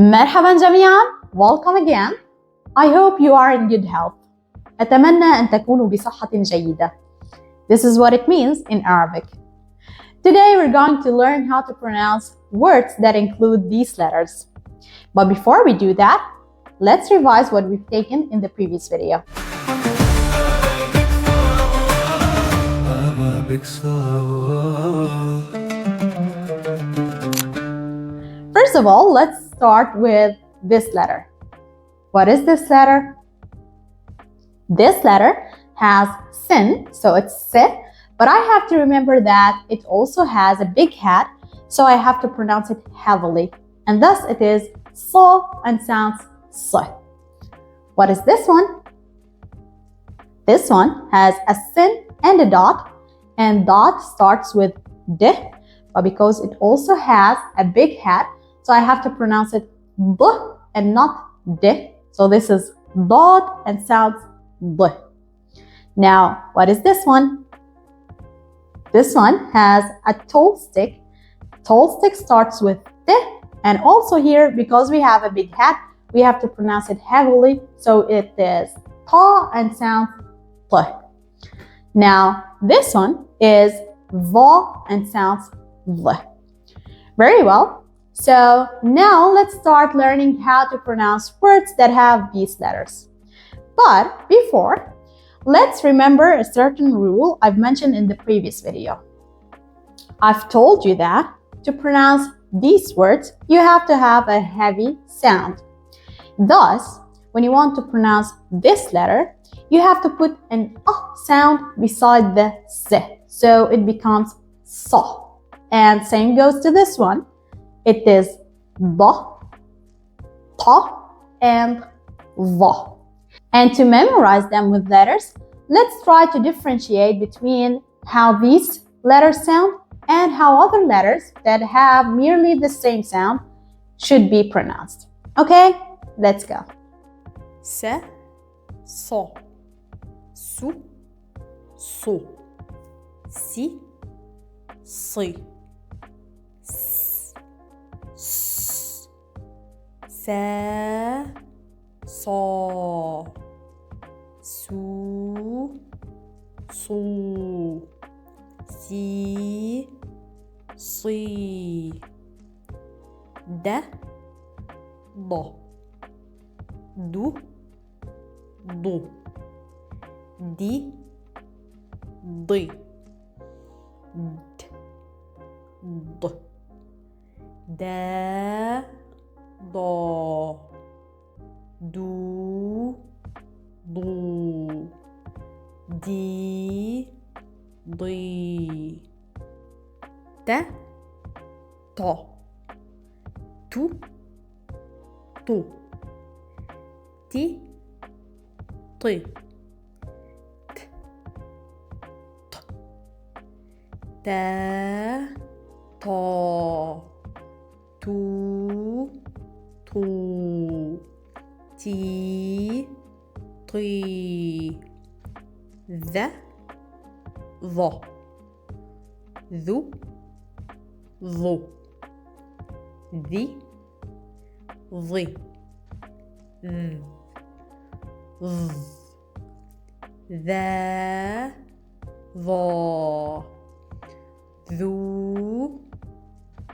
مرحبا جميعا. Welcome again. I hope you are in good health. أتمنى أن تكونوا بصحة جيدة. This is what it means in Arabic. Today we're going to learn how to pronounce words that include these letters. But before we do that, let's revise what we've taken in the previous video. Arabic Sahel. First of all, let's start with this letter. What is this letter? This letter has sin, so it's se, but I have to remember that it also has a big hat, so I have to pronounce it heavily, and thus it is so and sounds so. What is this one? This one has a sin and a dot, and dot starts with d, but because it also has a big hat, so I have to pronounce it d and not d. So this is dot and sounds d. Now, what is this one? This one has a tall stick. Tall stick starts with t, and also here, because we have a big hat, we have to pronounce it heavily. So it is ta and sounds t. Now, this one is va and sounds v. Very well. So now let's start learning how to pronounce words that have these letters. But before, let's remember a certain rule I've mentioned in the previous video. I've told you that to pronounce these words, you have to have a heavy sound. Thus, when you want to pronounce this letter, you have to put an sound beside the s, so it becomes sa. And same goes to this one. It is da, ta, and va. And to memorize them with letters, let's try to differentiate between how these letters sound and how other letters that have merely the same sound should be pronounced. Okay, let's go. Se, so, su, so, si, si, s, sa, so, su, su, si, si, da, do, du, du, di, di, d, d, da, do, du, du, di, di, ta, to, tu, tu, ti, ti, t, t, ta, to, tu, tu, ti, ti, the, vo, thu, thu, the, the, the, vo, thu,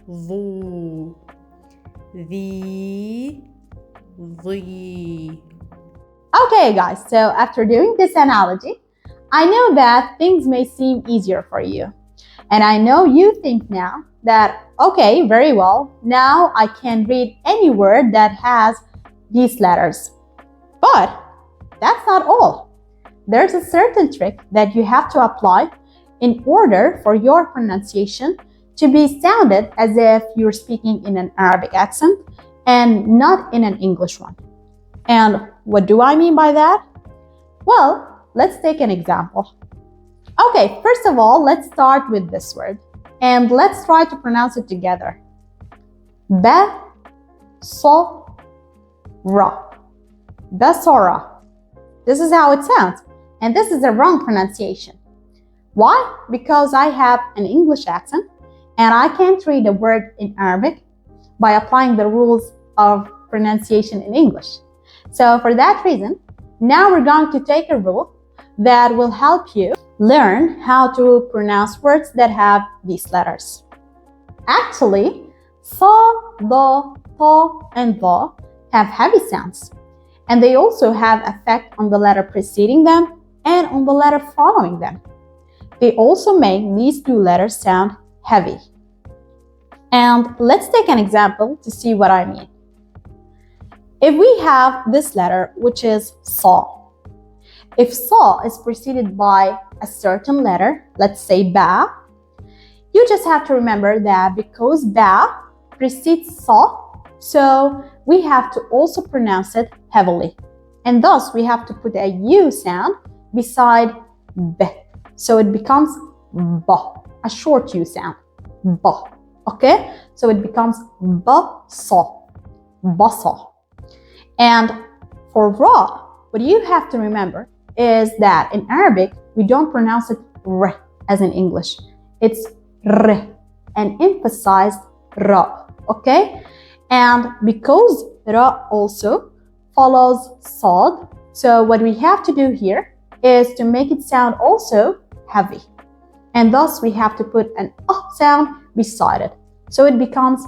thu, the. Okay guys, so after doing this analogy, I know that things may seem easier for you. And I know you think now that, okay, very well, now I can read any word that has these letters. But that's not all. There's a certain trick that you have to apply in order for your pronunciation to be sounded as if you're speaking in an Arabic accent and not in an English one. And what do I mean by that? Well, let's take an example. Okay, first of all, let's start with this word. And let's try to pronounce it together. Ba, so, ra. Basora. This is how it sounds. And this is a wrong pronunciation. Why? Because I have an English accent and I can't read a word in Arabic by applying the rules of pronunciation in English. So for that reason, now we're going to take a rule that will help you learn how to pronounce words that have these letters. Actually, sa, da, ta, and va have heavy sounds, and they also have effect on the letter preceding them and on the letter following them. They also make these two letters sound heavy. And let's take an example to see what I mean. If we have this letter, which is sa, if sa is preceded by a certain letter, let's say ba, you just have to remember that because ba precedes sa, so we have to also pronounce it heavily. And thus we have to put a U sound beside b. So it becomes ba, a short U sound, ba. Okay? So it becomes ba-sa, ba-sa. And for ra, what you have to remember is that in Arabic, we don't pronounce it r as in English. It's r, and emphasized ra, okay? And because ra also follows sad, so what we have to do here is to make it sound also heavy. And thus we have to put an sound beside it. So it becomes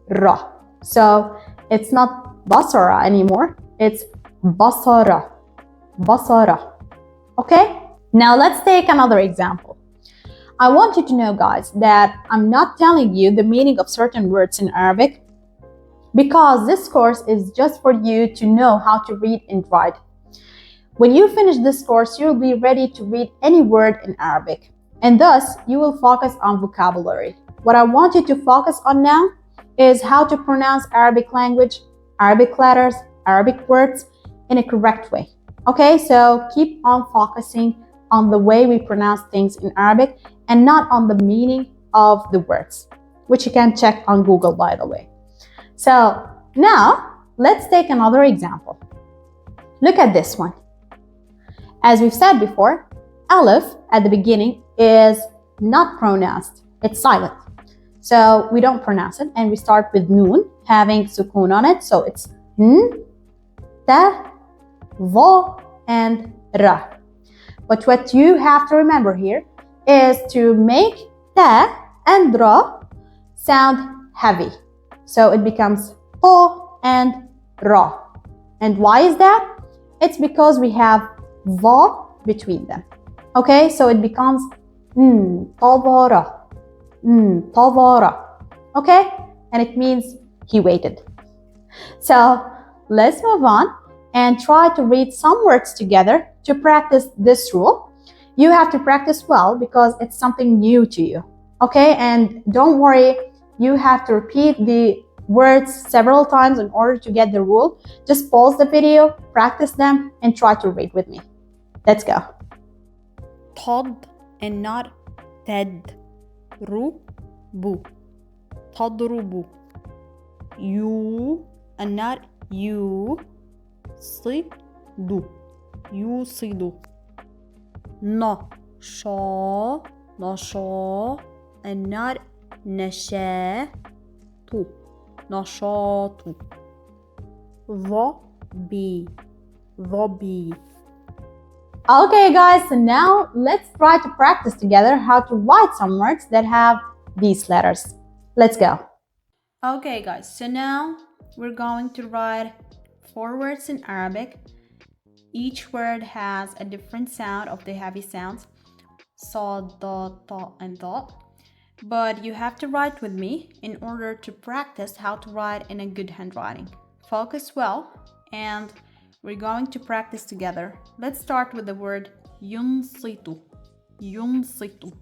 ra. So it's not basara anymore, it's basara, basara. Okay? Now let's take another example. I want you to know, guys, that I'm not telling you the meaning of certain words in Arabic because this course is just for you to know how to read and write. When you finish this course, you'll be ready to read any word in Arabic, and thus you will focus on vocabulary. What I want you to focus on now is how to pronounce Arabic language, Arabic letters, Arabic words in a correct way. Okay, so keep on focusing on the way we pronounce things in Arabic and not on the meaning of the words, which you can check on Google, by the way. So now let's take another example. Look at this one. As we've said before, Aleph at the beginning is not pronounced, it's silent. So we don't pronounce it, and we start with noon having sukoon on it. So it's n, ta, va, and ra. But what you have to remember here is to make ta and ra sound heavy. So it becomes ta and ra. And why is that? It's because we have va between them. Okay, so it becomes tavara. Tavara. Okay, and it means he waited. So let's move on and try to read some words together to practice this rule. You have to practice well because it's something new to you. Okay, and don't worry, you have to repeat the words several times in order to get the rule. Just pause the video, practice them, and try to read with me. Let's go. Tad and not ted. Rubu. Tadrubu. You and not you. Sidu. Yusidu. Nasha. Nasha and not nashatu. Nashatu. Dhabi. Dhabi. Okay guys, so now let's try to practice together how to write some words that have these letters. Let's go. Okay guys, so now we're going to write 4 words in Arabic. Each word has a different sound of the heavy sounds, sa, da, ta, and da. But you have to write with me in order to practice how to write in a good handwriting. Focus well, and we're going to practice together. Let's start with the word yunsitu. Yunsitu,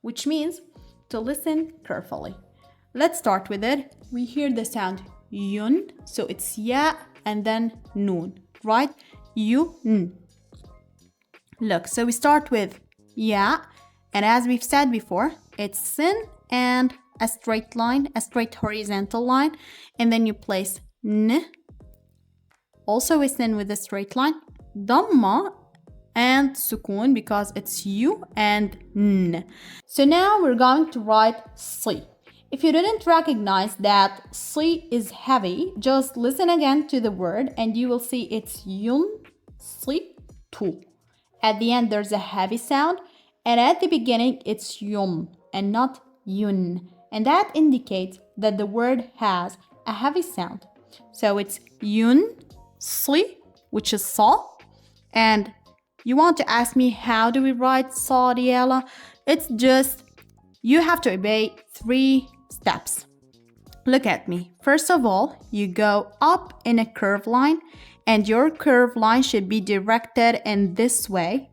which means to listen carefully. Let's start with it. We hear the sound yun, so it's ya and then noon, right? Yun. Look, so we start with ya, and as we've said before, it's sin and a straight line, a straight horizontal line, and then you place n. Also we sin with a straight line, dhamma and sukoon because it's you and n. So now we're going to write si. If you didn't recognize that si is heavy, just listen again to the word and you will see it's yun, si, tu. At the end, there's a heavy sound, and at the beginning, it's yum and not yun. And that indicates that the word has a heavy sound. So it's yun, si, which is saw. And you want to ask me, how do we write saw, Diala? It's just, you have to obey 3 steps. Look at me. First of all, you go up in a curved line, and your curved line should be directed in this way,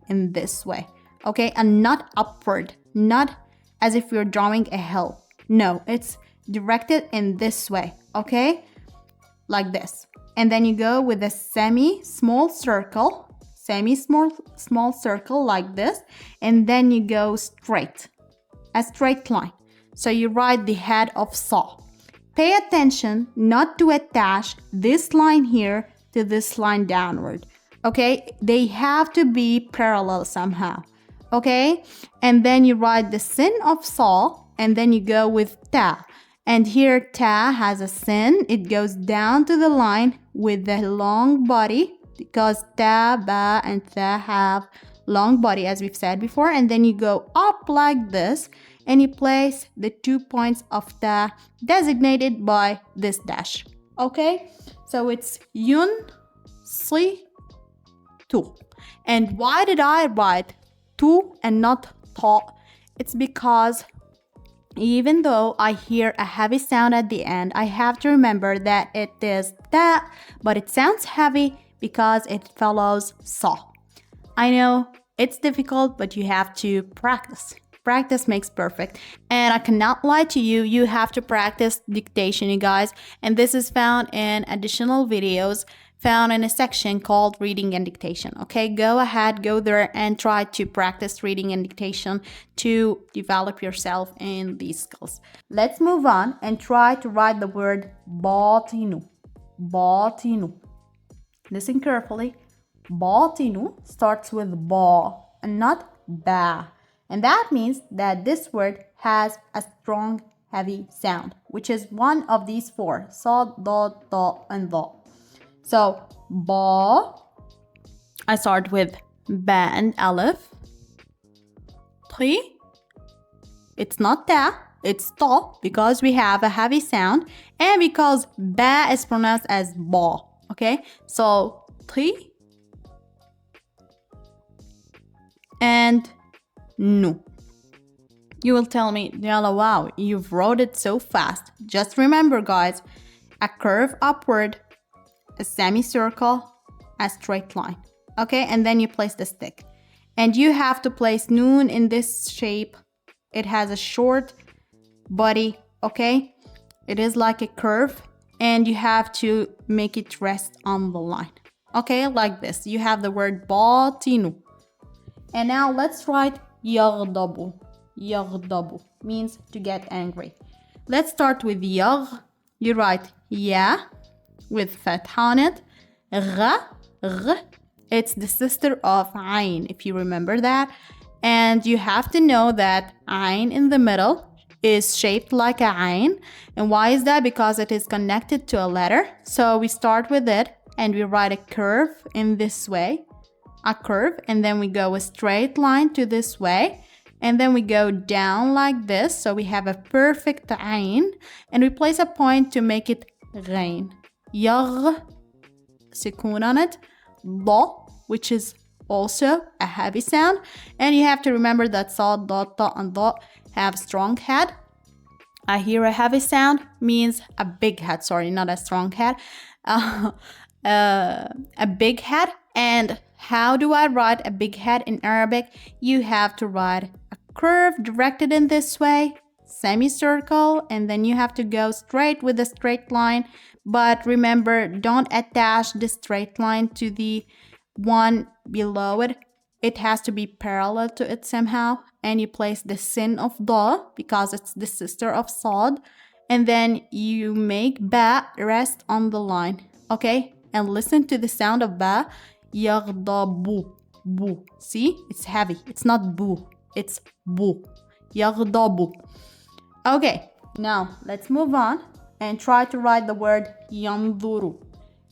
okay? And not upward, not as if you're drawing a hill. No, it's directed in this way, okay? Like this. And then you go with a small circle like this, and then you go straight, a straight line. So you write the head of saw. Pay attention not to attach this line here to this line downward, okay? They have to be parallel somehow, okay? And then you write the sin of saw, and then you go with ta. And here ta has a sin. It goes down to the line with the long body, because ta, ba, and tha have long body, as we've said before. And then you go up like this, and you place the 2 points of ta designated by this dash, okay? So it's yun, si, tu. And why did I write tu and not ta? It's because even though I hear a heavy sound at the end, I have to remember that it is ta, but it sounds heavy because it follows saw. I know it's difficult, but you have to practice. Practice makes perfect. And I cannot lie to you, you have to practice dictation, you guys. And this is found in additional videos found in a section called reading and dictation. Okay, go ahead, go there and try to practice reading and dictation to develop yourself in these skills. Let's move on and try to write the word batinu. Batinu. Listen carefully. Batinu starts with ba and not ba. And that means that this word has a strong, heavy sound, which is one of these 4. Sa, da, ta, and da. So, ba, I start with ba and alif. Tri, it's not ta, it's ta, because we have a heavy sound, and because ba is pronounced as ba, okay? So, tri, and nu. You will tell me, Diala, wow, you've wrote it so fast. Just remember, guys, a curve upward, a semicircle, a straight line, okay? And then you place the stick. And you have to place noon in this shape. It has a short body, okay? It is like a curve, and you have to make it rest on the line, okay? Like this. You have the word batinu. And now let's write yaghdabu. Yaghdabu means to get angry. Let's start with yagh. You write ya with fath on it. Gha, gh. It's the sister of ayn, if you remember that. And you have to know that ayn in the middle is shaped like a ayn. And why is that? Because it is connected to a letter. So we start with it and we write a curve in this way. A curve, and then we go a straight line to this way, and then we go down like this, so we have a perfect ayn, and we place a point to make it ghain. Yagh, sukun on it. Da, which is also a heavy sound, and you have to remember that sa, da, ta, and da have strong head. I hear a heavy sound means a big head, sorry, not a strong head. A big head. And how do I write a big head in Arabic? You have to write a curve directed in this way, semicircle, and then you have to go straight with a straight line. But remember, don't attach the straight line to the one below it. It has to be parallel to it somehow. And you place the sin of da because it's the sister of sad. And then you make ba rest on the line. Okay? And listen to the sound of ba. Yaghdabu. Bu. See? It's heavy. It's not bu. It's bu. Yaghdabu. Okay. Now let's move on and try to write the word ينظر.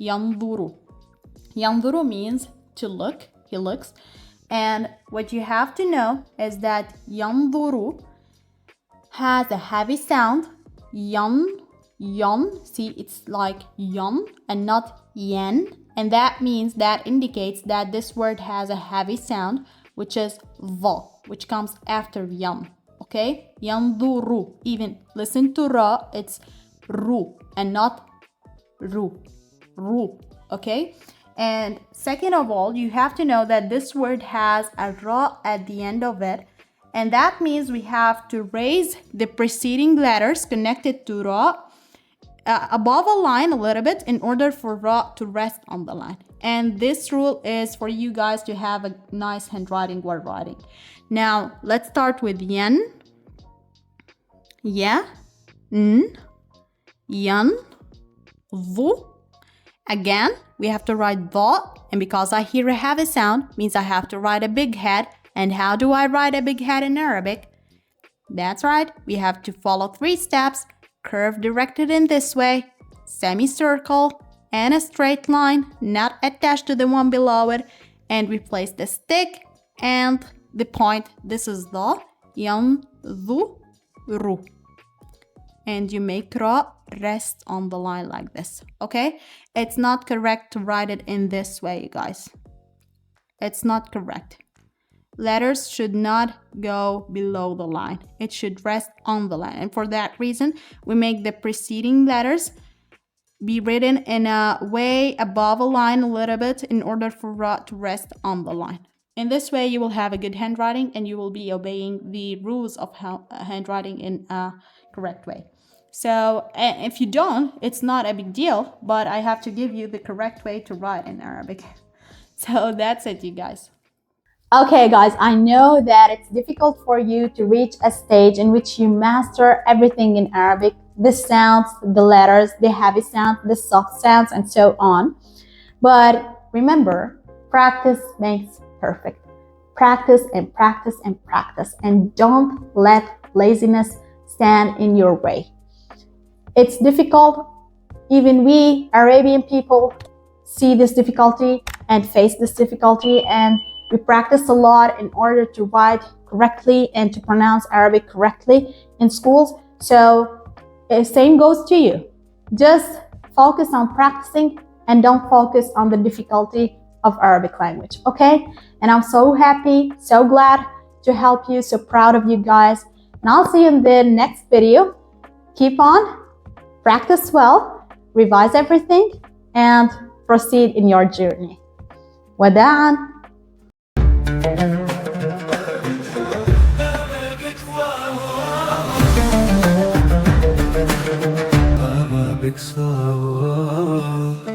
ينظر. ينظر means to look, he looks. And what you have to know is that ينظر has a heavy sound. Yan, see, it's like yan and not yen. And that means, that indicates that this word has a heavy sound, which is the, which comes after yan. Okay? Yanzuru. Even listen to ra, it's ru and not ru. Ru. Okay? And second of all, you have to know that this word has a ra at the end of it. And that means we have to raise the preceding letters connected to ra above a line a little bit in order for ra to rest on the line. And this rule is for you guys to have a nice handwriting while writing. Now, let's start with yen, ya, n, yan, vu. Again, we have to write the, and because I hear a heavy sound, means I have to write a big head. And how do I write a big head in Arabic? That's right, we have to follow 3 steps. Curve directed in this way, semicircle, and a straight line, not attached to the one below it. And we place the stick and the point. This is the yanzuru. And you make ra rest on the line like this, okay? It's not correct to write it in this way, you guys. It's not correct. Letters should not go below the line. It should rest on the line. And for that reason, we make the preceding letters be written in a way above a line a little bit in order for ra to rest on the line. In this way, you will have a good handwriting and you will be obeying the rules of handwriting in a correct way. So if you don't, it's not a big deal, but I have to give you the correct way to write in Arabic. So that's it, you guys. Okay guys, I know that it's difficult for you to reach a stage in which you master everything in Arabic, the sounds, the letters, the heavy sounds, the soft sounds, and so on. But remember, practice makes perfect. Practice and practice and practice, and don't let laziness stand in your way. It's difficult. Even we Arabian people see this difficulty and face this difficulty, and we practice a lot in order to write correctly and to pronounce Arabic correctly in schools. So same goes to you. Just focus on practicing and don't focus on the difficulty of Arabic language, okay? And I'm so happy, so glad to help you, so proud of you guys. And I'll see you in the next video. Keep on, practice well, revise everything, and proceed in your journey. وداعاً. Arabic Sahel.